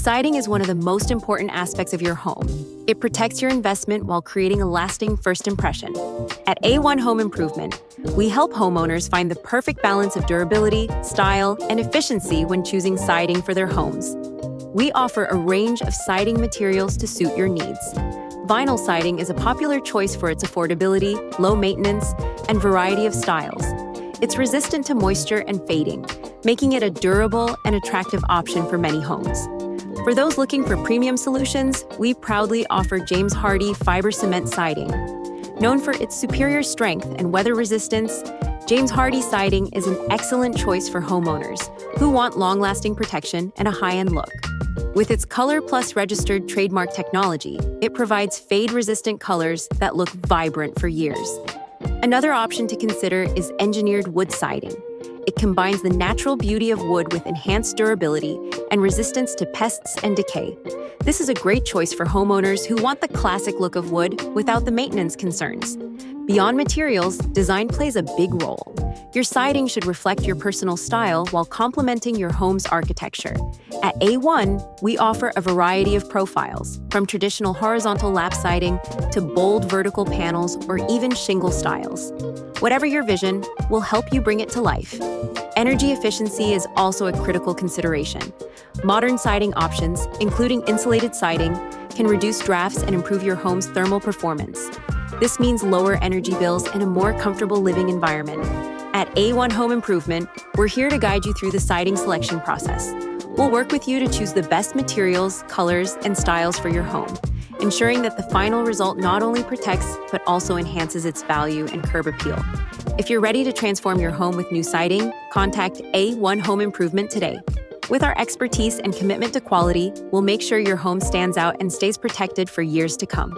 Siding is one of the most important aspects of your home. It protects your investment while creating a lasting first impression. At A1 Home Improvement, we help homeowners find the perfect balance of durability, style, and efficiency when choosing siding for their homes. We offer a range of siding materials to suit your needs. Vinyl siding is a popular choice for its affordability, low maintenance, and variety of styles. It's resistant to moisture and fading, making it a durable and attractive option for many homes. For those looking for premium solutions, we proudly offer James Hardie fiber cement siding. Known for its superior strength and weather resistance, James Hardie siding is an excellent choice for homeowners who want long-lasting protection and a high-end look. With its Color Plus registered trademark technology, it provides fade-resistant colors that look vibrant for years. Another option to consider is engineered wood siding. It combines the natural beauty of wood with enhanced durability and resistance to pests and decay. This is a great choice for homeowners who want the classic look of wood without the maintenance concerns. Beyond materials, design plays a big role. Your siding should reflect your personal style while complementing your home's architecture. At A1, we offer a variety of profiles, from traditional horizontal lap siding to bold vertical panels or even shingle styles. Whatever your vision, we'll help you bring it to life. Energy efficiency is also a critical consideration. Modern siding options, including insulated siding, can reduce drafts and improve your home's thermal performance. This means lower energy bills and a more comfortable living environment. At A1 Home Improvement, we're here to guide you through the siding selection process. We'll work with you to choose the best materials, colors, and styles for your home, ensuring that the final result not only protects, but also enhances its value and curb appeal. If you're ready to transform your home with new siding, contact A1 Home Improvement today. With our expertise and commitment to quality, we'll make sure your home stands out and stays protected for years to come.